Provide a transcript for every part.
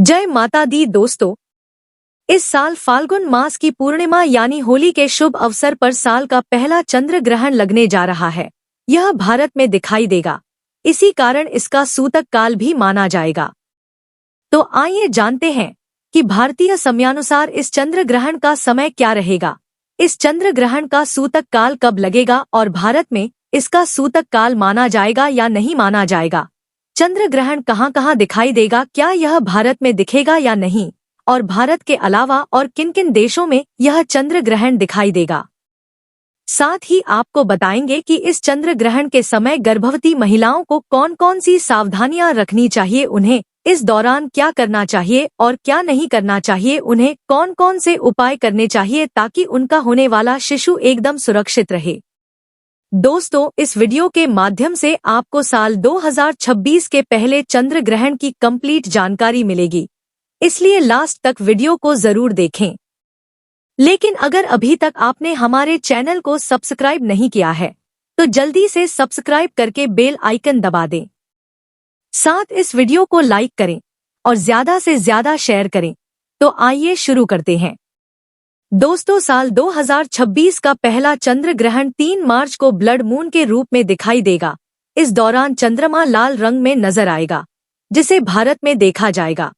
जय माता दी दोस्तों। इस साल फाल्गुन मास की पूर्णिमा यानी होली के शुभ अवसर पर साल का पहला चंद्र ग्रहण लगने जा रहा है। यह भारत में दिखाई देगा, इसी कारण इसका सूतक काल भी माना जाएगा। तो आइए जानते हैं कि भारतीय समयानुसार इस चंद्र ग्रहण का समय क्या रहेगा। इस चंद्र ग्रहण का सूतक काल कब लगेगा और भारत में इसका सूतक काल माना जाएगा या नहीं माना जाएगा। चंद्र ग्रहण कहाँ-कहाँ दिखाई देगा, क्या यह भारत में दिखेगा या नहीं, और भारत के अलावा और किन-किन देशों में यह चंद्र ग्रहण दिखाई देगा। साथ ही आपको बताएंगे कि इस चंद्र ग्रहण के समय गर्भवती महिलाओं को कौन-कौन सी सावधानियां रखनी चाहिए, उन्हें इस दौरान क्या करना चाहिए और क्या नहीं करना चाहिए, उन्हें कौन-कौन से उपाय करने चाहिए ताकि उनका होने वाला शिशु एकदम सुरक्षित रहे। दोस्तों, इस वीडियो के माध्यम से आपको साल 2026 के पहले चंद्र ग्रहण की कंप्लीट जानकारी मिलेगी, इसलिए लास्ट तक वीडियो को जरूर देखें। लेकिन अगर अभी तक आपने हमारे चैनल को सब्सक्राइब नहीं किया है तो जल्दी से सब्सक्राइब करके बेल आइकन दबा दें। साथ इस वीडियो को लाइक करें और ज्यादा से ज्यादा शेयर करें। तो आइए शुरू करते हैं। दोस्तों, साल 2026 का पहला चंद्र ग्रहण 3 मार्च को ब्लड मून के रूप में दिखाई देगा। इस दौरान चंद्रमा लाल रंग में नजर आएगा, जिसे भारत में देखा जाएगा।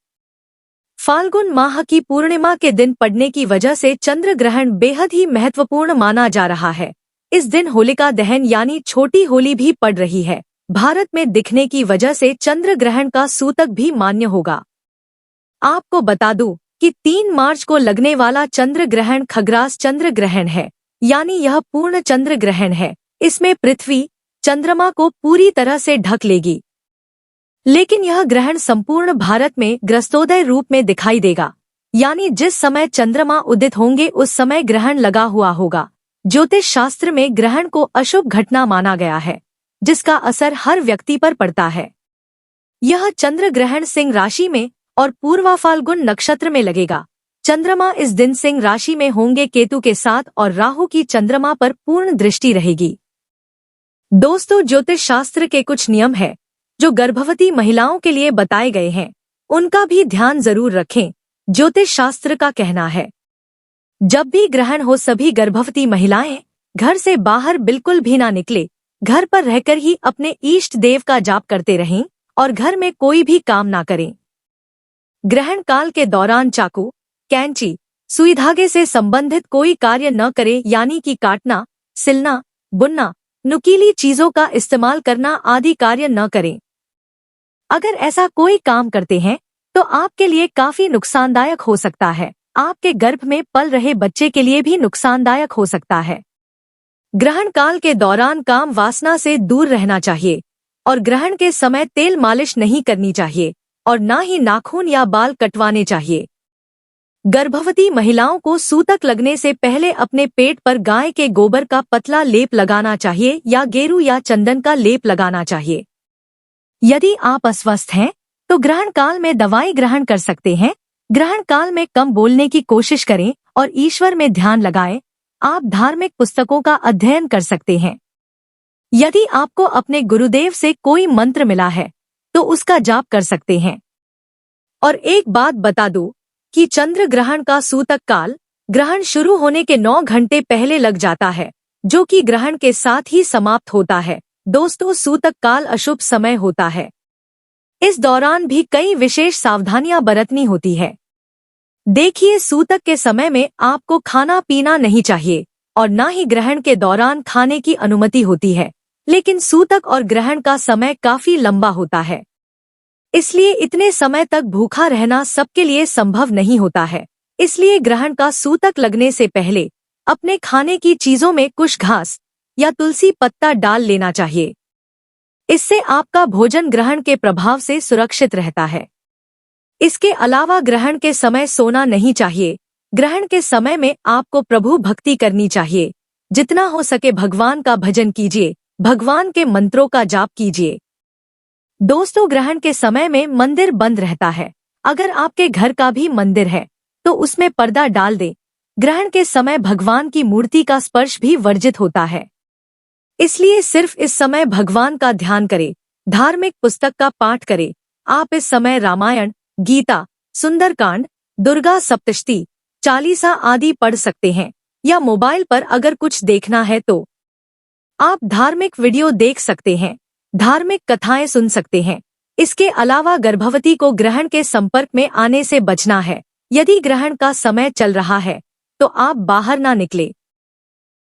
फाल्गुन माह की पूर्णिमा के दिन पड़ने की वजह से चंद्र ग्रहण बेहद ही महत्वपूर्ण माना जा रहा है। इस दिन होलिका दहन यानी छोटी होली भी पड़ रही है। भारत में दिखने की वजह से चंद्र ग्रहण का सूतक भी मान्य होगा। आपको बता दूं कि 3 मार्च को लगने वाला चंद्र ग्रहण खग्रास चंद्र ग्रहण है, यानी यह पूर्ण चंद्र ग्रहण है। इसमें पृथ्वी चंद्रमा को पूरी तरह से ढक लेगी। लेकिन यह ग्रहण संपूर्ण भारत में ग्रस्तोदय रूप में दिखाई देगा, यानी जिस समय चंद्रमा उदित होंगे उस समय ग्रहण लगा हुआ होगा। ज्योतिष शास्त्र में ग्रहण को अशुभ घटना माना गया है, जिसका असर हर व्यक्ति पर पड़ता है। यह चंद्र ग्रहण सिंह राशि में और पूर्वा फाल्गुन नक्षत्र में लगेगा। चंद्रमा इस दिन सिंह राशि में होंगे केतु के साथ, और राहु की चंद्रमा पर पूर्ण दृष्टि रहेगी। दोस्तों, ज्योतिष शास्त्र के कुछ नियम है जो गर्भवती महिलाओं के लिए बताए गए हैं, उनका भी ध्यान जरूर रखें। ज्योतिष शास्त्र का कहना है, जब भी ग्रहण हो सभी गर्भवती महिलाएं घर से बाहर बिल्कुल भी ना निकले, घर पर रहकर ही अपने इष्ट देव का जाप करते रहें और घर में कोई भी काम ना करें। ग्रहण काल के दौरान चाकू, कैंची, सुई धागे से संबंधित कोई कार्य न करें, यानी कि काटना, सिलना, बुनना, नुकीली चीजों का इस्तेमाल करना आदि कार्य न करें। अगर ऐसा कोई काम करते हैं तो आपके लिए काफी नुकसानदायक हो सकता है। आपके गर्भ में पल रहे बच्चे के लिए भी नुकसानदायक हो सकता है। ग्रहण काल के दौरान काम वासना से दूर रहना चाहिए और ग्रहण के समय तेल मालिश नहीं करनी चाहिए और ना ही नाखून या बाल कटवाने चाहिए। गर्भवती महिलाओं को सूतक लगने से पहले अपने पेट पर गाय के गोबर का पतला लेप लगाना चाहिए या गेरू या चंदन का लेप लगाना चाहिए। यदि आप अस्वस्थ हैं तो ग्रहण काल में दवाई ग्रहण कर सकते हैं। ग्रहण काल में कम बोलने की कोशिश करें और ईश्वर में ध्यान लगाएं। आप धार्मिक पुस्तकों का अध्ययन कर सकते हैं। यदि आपको अपने गुरुदेव से कोई मंत्र मिला है तो उसका जाप कर सकते हैं। और एक बात बता दूं कि चंद्र ग्रहण का सूतक काल ग्रहण शुरू होने के 9 घंटे पहले लग जाता है, जो कि ग्रहण के साथ ही समाप्त होता है। दोस्तों, सूतक काल अशुभ समय होता है। इस दौरान भी कई विशेष सावधानियां बरतनी होती है। देखिए, सूतक के समय में आपको खाना पीना नहीं चाहिए और ना ही ग्रहण के दौरान खाने की अनुमति होती है। लेकिन सूतक और ग्रहण का समय काफी लंबा होता है, इसलिए इतने समय तक भूखा रहना सबके लिए संभव नहीं होता है। इसलिए ग्रहण का सूतक लगने से पहले अपने खाने की चीजों में कुछ घास या तुलसी पत्ता डाल लेना चाहिए। इससे आपका भोजन ग्रहण के प्रभाव से सुरक्षित रहता है। इसके अलावा ग्रहण के समय सोना नहीं चाहिए। ग्रहण के समय में आपको प्रभु भक्ति करनी चाहिए। जितना हो सके भगवान का भजन कीजिए, भगवान के मंत्रों का जाप कीजिए। दोस्तों, ग्रहण के समय में मंदिर बंद रहता है। अगर आपके घर का भी मंदिर है तो उसमें पर्दा डाल दें। ग्रहण के समय भगवान की मूर्ति का स्पर्श भी वर्जित होता है, इसलिए सिर्फ इस समय भगवान का ध्यान करें। धार्मिक पुस्तक का पाठ करें। आप इस समय रामायण, गीता, सुंदरकांड, दुर्गा सप्तशती, चालीसा आदि पढ़ सकते हैं। या मोबाइल पर अगर कुछ देखना है तो आप धार्मिक वीडियो देख सकते हैं, धार्मिक कथाएं सुन सकते हैं। इसके अलावा गर्भवती को ग्रहण के संपर्क में आने से बचना है। यदि ग्रहण का समय चल रहा है तो आप बाहर ना निकले।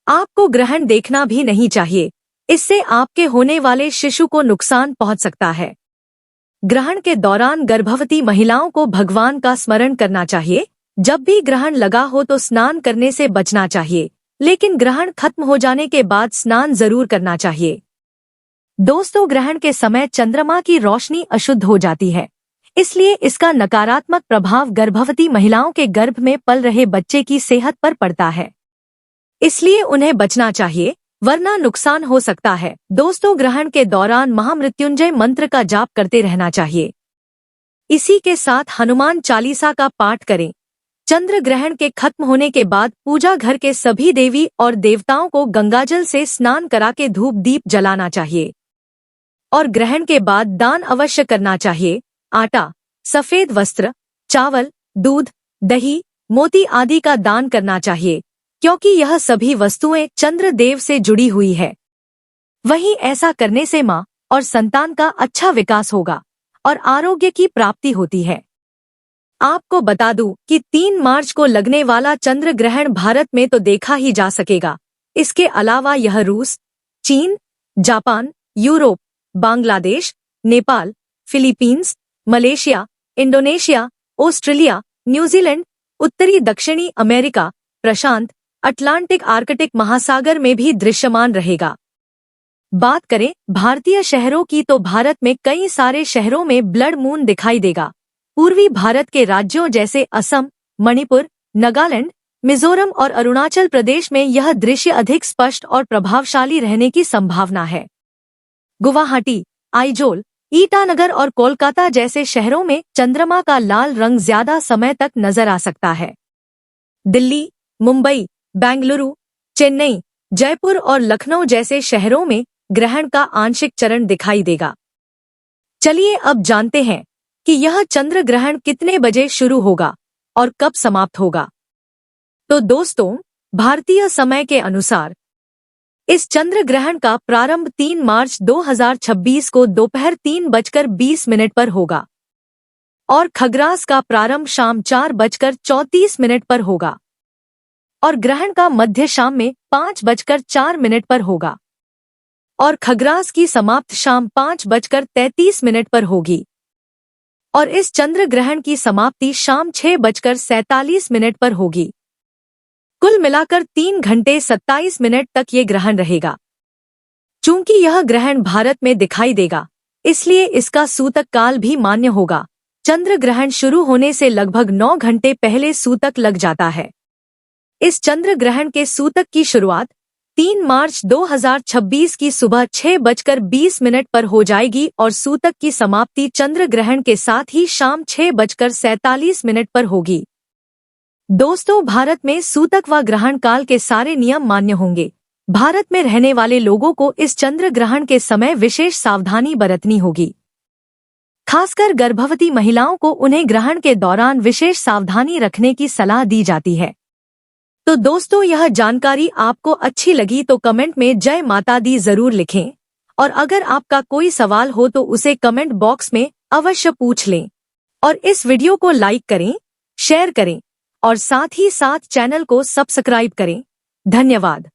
आपको ग्रहण देखना भी नहीं चाहिए, इससे आपके होने वाले शिशु को नुकसान पहुंच सकता है। ग्रहण के दौरान गर्भवती महिलाओं को भगवान का स्मरण करना चाहिए। जब भी ग्रहण लगा हो तो स्नान करने से बचना चाहिए, लेकिन ग्रहण खत्म हो जाने के बाद स्नान जरूर करना चाहिए। दोस्तों, ग्रहण के समय चंद्रमा की रोशनी अशुद्ध हो जाती है, इसलिए इसका नकारात्मक प्रभाव गर्भवती महिलाओं के गर्भ में पल रहे बच्चे की सेहत पर पड़ता है। इसलिए उन्हें बचना चाहिए, वरना नुकसान हो सकता है। दोस्तों, ग्रहण के दौरान महामृत्युंजय मंत्र का जाप करते रहना चाहिए। इसी के साथ हनुमान चालीसा का पाठ करें। चंद्र ग्रहण के खत्म होने के बाद पूजा घर के सभी देवी और देवताओं को गंगाजल से स्नान करा के धूप दीप जलाना चाहिए। और ग्रहण के बाद दान अवश्य करना चाहिए। आटा, सफेद वस्त्र, चावल, दूध, दही, मोती आदि का दान करना चाहिए, क्योंकि यह सभी वस्तुएं चंद्र देव से जुड़ी हुई है। वहीं ऐसा करने से मां और संतान का अच्छा विकास होगा और आरोग्य की प्राप्ति होती है। आपको बता दूं कि 3 मार्च को लगने वाला चंद्र ग्रहण भारत में तो देखा ही जा सकेगा। इसके अलावा यह रूस, चीन, Japan, Europe, Bangladesh, Nepal, Philippines, Malaysia, Indonesia, Australia, New Zealand, उत्तरी दक्षिणी अमेरिका, प्रशांत, अटलांटिक आर्कटिक महासागर में भी दृश्यमान रहेगा। बात करें भारतीय शहरों की तो भारत में कई सारे शहरों में ब्लड मून दिखाई देगा। पूर्वी भारत के राज्यों जैसे असम, मणिपुर, नागालैंड, मिजोरम और अरुणाचल प्रदेश में यह दृश्य अधिक स्पष्ट और प्रभावशाली रहने की संभावना है। गुवाहाटी, आइजोल, ईटानगर और कोलकाता जैसे शहरों में चंद्रमा का लाल रंग ज्यादा समय तक नजर आ सकता है। दिल्ली, मुंबई, बेंगलुरु, चेन्नई, जयपुर और लखनऊ जैसे शहरों में ग्रहण का आंशिक चरण दिखाई देगा। चलिए अब जानते हैं कि यह चंद्र ग्रहण कितने बजे शुरू होगा और कब समाप्त होगा। तो दोस्तों, भारतीय समय के अनुसार इस चंद्र ग्रहण का प्रारंभ 3 मार्च 2026 को दोपहर 3:20 पर होगा और खग्रास का प्रारंभ शाम 4:34 पर होगा और ग्रहण का मध्य शाम में 5:04 पर होगा और खग्रास की समाप्त शाम 5:33 पर होगी और इस चंद्र ग्रहण की समाप्ति शाम 6:47 पर होगी। कुल मिलाकर 3 घंटे 27 मिनट तक ये ग्रहण रहेगा। चूंकि यह ग्रहण भारत में दिखाई देगा, इसलिए इसका सूतक काल भी मान्य होगा। चंद्र ग्रहण शुरू होने से लगभग 9 घंटे पहले सूतक लग जाता है। इस चंद्र ग्रहण के सूतक की शुरुआत 3 मार्च 2026 की सुबह 6:20 पर हो जाएगी और सूतक की समाप्ति चंद्र ग्रहण के साथ ही शाम 6:47 पर होगी। दोस्तों, भारत में सूतक व ग्रहण काल के सारे नियम मान्य होंगे। भारत में रहने वाले लोगों को इस चंद्र ग्रहण के समय विशेष सावधानी बरतनी होगी। खासकर गर्भवती महिलाओं को उन्हें ग्रहण के दौरान विशेष सावधानी रखने की सलाह दी जाती है। तो दोस्तों, यह जानकारी आपको अच्छी लगी तो कमेंट में जय माता दी जरूर लिखें और अगर आपका कोई सवाल हो तो उसे कमेंट बॉक्स में अवश्य पूछ लें और इस वीडियो को लाइक करें, शेयर करें और साथ ही साथ चैनल को सब्सक्राइब करें। धन्यवाद।